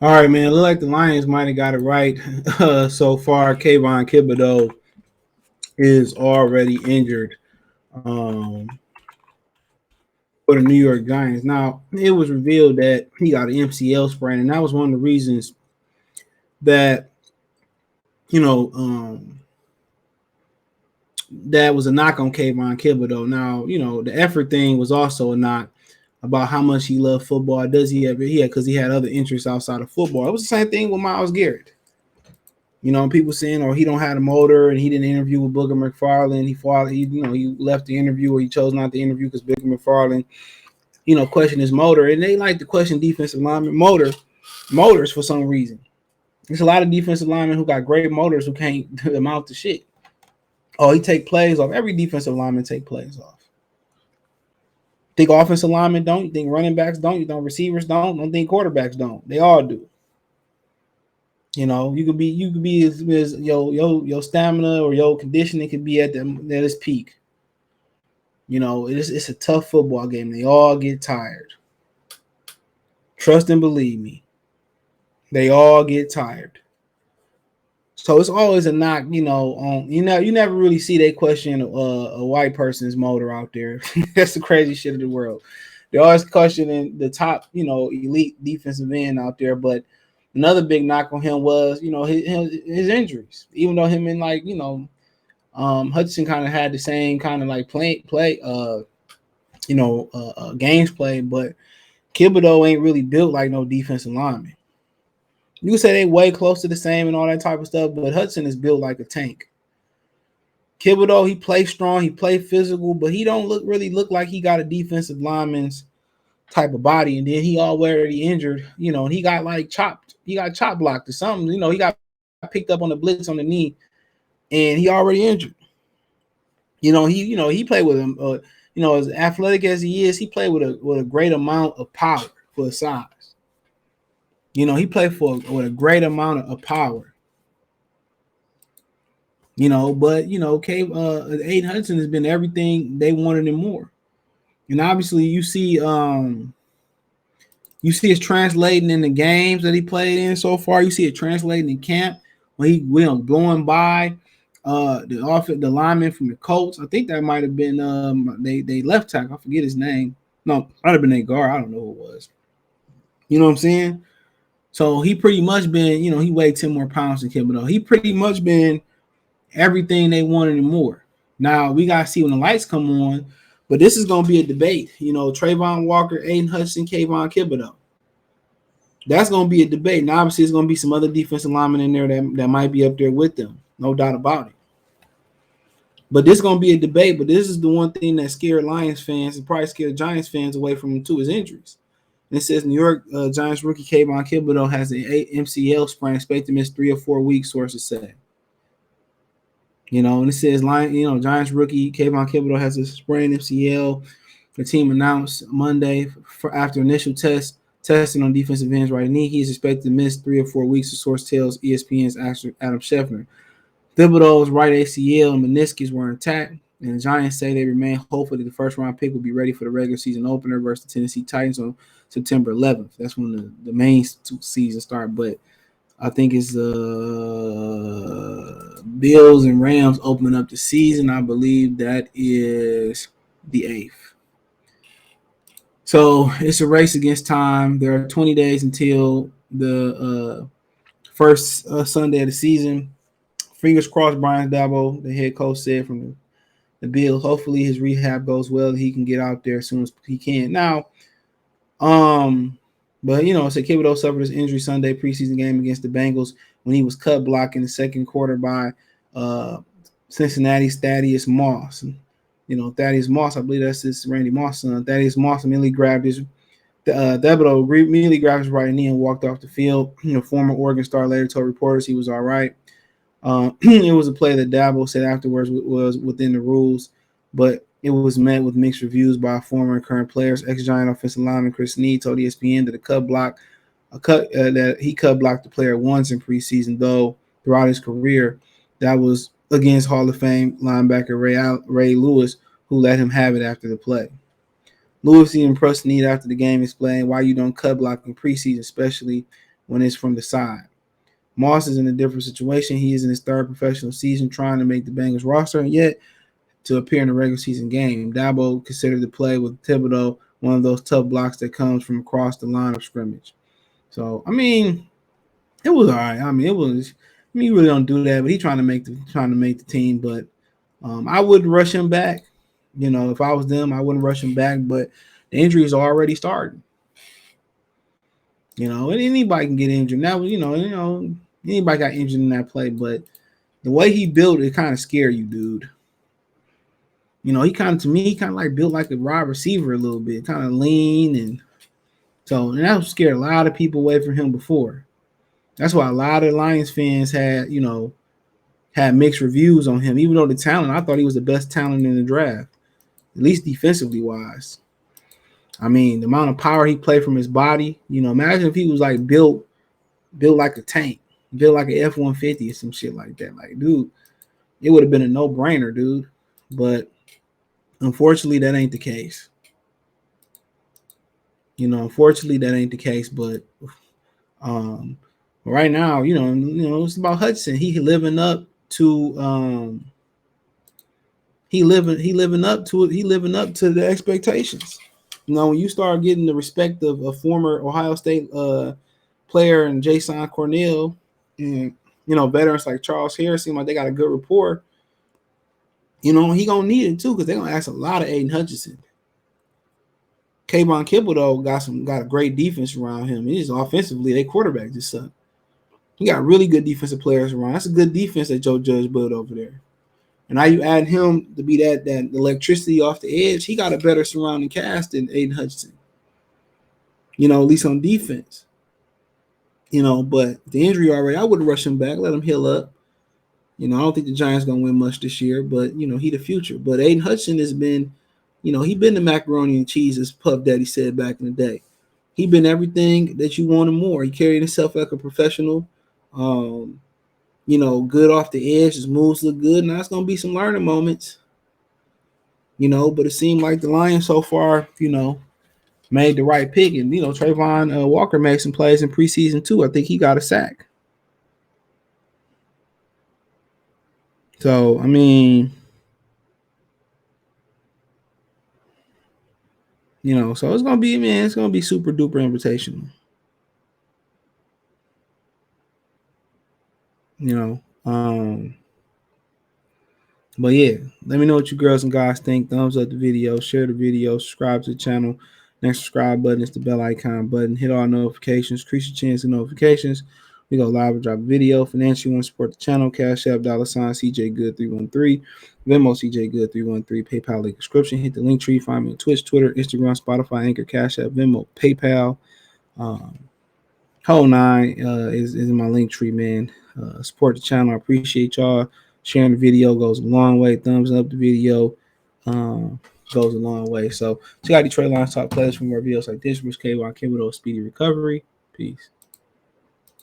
All right, man. It look like the Lions might have got it right so far. Kayvon Thibodeaux is already injured for the New York Giants. Now, it was revealed that he got an MCL sprain, and that was one of the reasons that you know that was a knock on Kayvon Thibodeaux. Now, the effort thing was also a knock about how much he loved football. Does he ever? He had because he had other interests outside of football. It was the same thing with Myles Garrett. People saying, "Oh, he don't have a motor," and he didn't interview with Booger McFarland. He left the interview, or he chose not to interview because Booger McFarland, questioned his motor, and they like to question defensive lineman motors for some reason. There's a lot of defensive linemen who got great motors who can't amount to shit. Oh, he take plays off. Every defensive lineman take plays off. Think offensive linemen don't? You think running backs don't? You think receivers don't? Don't think quarterbacks don't? They all do. You could be as your stamina or your conditioning could be at its peak. It's a tough football game. They all get tired. Trust and believe me. They all get tired. So it's always a knock, on you never really see they question a white person's motor out there. That's the crazy shit of the world. They're always questioning the top, elite defensive end out there. But another big knock on him was, his injuries. Even though him and Hutchinson kind of had the same kind of like games played, but Thibodeaux ain't really built like no defensive lineman. You say they way close to the same and all that type of stuff, but Hudson is built like a tank. Thibodeaux, he plays strong, he plays physical, but he don't really look like he got a defensive lineman's type of body. And then he already injured, and he got chop blocked or something. He got picked up on the blitz on the knee, and he already injured. He played with him. As athletic as he is, he played with a great amount of power for his size. He played with a great amount of power. But Aidan Hutchinson has been everything they wanted and more. And obviously, you see it's translating in the games that he played in so far. You see it translating in camp when he went blowing by the lineman from the Colts. I think that might have been they left tackle. I forget his name. No, might have been a guard. I don't know who it was. You know what I'm saying? So he pretty much been, he weighed 10 more pounds than Thibodeaux. He pretty much been everything they wanted and more. Now we gotta see when the lights come on, but this is gonna be a debate. Trayvon Walker, Aidan Hutchinson, Kayvon Thibodeaux. That's gonna be a debate. And obviously, there's gonna be some other defensive linemen in there that might be up there with them, no doubt about it. But this is gonna be a debate. But this is the one thing that scared Lions fans and probably scared Giants fans away from him too, is injuries. And it says New York Giants rookie Kayvon Thibodeaux has an MCL sprain, expected to miss 3 or 4 weeks, sources say. And it says Giants rookie Kayvon Thibodeaux has a sprained MCL. The team announced Monday after initial testing on defensive ends right knee. He is expected to miss 3 or 4 weeks, the source tells ESPN's Adam Schefter. Thibodeaux's right ACL and meniscus were intact, and the Giants say they remain hopeful that the first-round pick will be ready for the regular season opener versus the Tennessee Titans on September 11th. That's when the main season start. But I think it's Bills and Rams opening up the season. I believe that is the 8th. So it's a race against time. There are 20 days until the first Sunday of the season. Fingers crossed, Brian Thibodeaux, the head coach, said from the Bills. Hopefully his rehab goes well and he can get out there as soon as he can. Now, but Thibodeaux suffered his injury Sunday preseason game against the Bengals when he was cut blocked in the second quarter by Cincinnati's Thaddeus Moss. Thaddeus Moss, I believe that's his Randy Moss son. Thaddeus Moss immediately grabbed his right knee and walked off the field. Former Oregon star later told reporters he was all right. It was a play that Thibodeaux said afterwards was within the rules, but it was met with mixed reviews by former and current players. Ex-Giant offensive lineman Chris Snead told ESPN that that he cut blocked the player once in preseason, though throughout his career, that was against Hall of Fame linebacker Ray Lewis, who let him have it after the play. Lewis even pressed Snead after the game, explained why you don't cut block in preseason, especially when it's from the side. Moss is in a different situation. He is in his third professional season trying to make the Bengals roster, and yet to appear in a regular season game. Thibodeaux considered the play with Thibodeaux one of those tough blocks that comes from across the line of scrimmage. So, I mean, it was all right. I mean, it was. I mean, he really don't do that, but he's trying to make the team. But I wouldn't rush him back. If I was them, I wouldn't rush him back. But the injuries are already starting. And anybody can get injured. Now, anybody got injured in that play. But the way he built it kind of scared you, dude. He kind of like built like a wide receiver a little bit, kind of lean, and that scared a lot of people away from him before. That's why a lot of Lions fans had mixed reviews on him, even though the talent, I thought he was the best talent in the draft, at least defensively wise. I mean, the amount of power he played from his body, imagine if he was like built like a tank, built like an F-150 or some shit like that. Like, dude, it would have been a no-brainer, dude. But unfortunately, that ain't the case. Unfortunately, that ain't the case. But right now, it's about Hutchinson. He living up to he living up to the expectations. When you start getting the respect of a former Ohio State player and Jason Cornell, and veterans like Charles Harris, seem like they got a good rapport. He gonna need it too, because they're gonna ask a lot of Aidan Hutchinson. Kayvon Thibodeaux got a great defense around him. He's offensively, they quarterback just suck. He got really good defensive players around. That's a good defense that Joe Judge built over there. And now you add him to be that electricity off the edge. He got a better surrounding cast than Aidan Hutchinson. At least on defense. But the injury already, I wouldn't rush him back, let him heal up. I don't think the Giants gonna win much this year, but he the future. But Aidan Hutchinson has been, he been the macaroni and cheese, as Puff Daddy said back in the day. He been everything that you wanted more. He carried himself like a professional. Good off the edge. His moves look good. Now it's gonna be some learning moments. But it seemed like the Lions so far, made the right pick. And Trayvon Walker made some plays in preseason too. I think he got a sack. So I mean, so it's gonna be super duper invitational. But yeah, let me know what you girls and guys think. Thumbs up the video, share the video, subscribe to the channel. Next subscribe button is the bell icon button. Hit all notifications, increase your chance of notifications. We go live and drop a video. Financially, you want to support the channel, Cash App, $ CJ Good 313, Venmo CJ Good 313, PayPal link description. Hit the link tree. Find me on Twitch, Twitter, Instagram, Spotify, Anchor, Cash App, Venmo, PayPal. Whole nine is in my link tree, man. Support the channel. I appreciate y'all. Sharing the video goes a long way. Thumbs up the video goes a long way. So check out Detroit Lions top players for more videos like this. Kayvon, Thibodeaux, speedy recovery. Peace.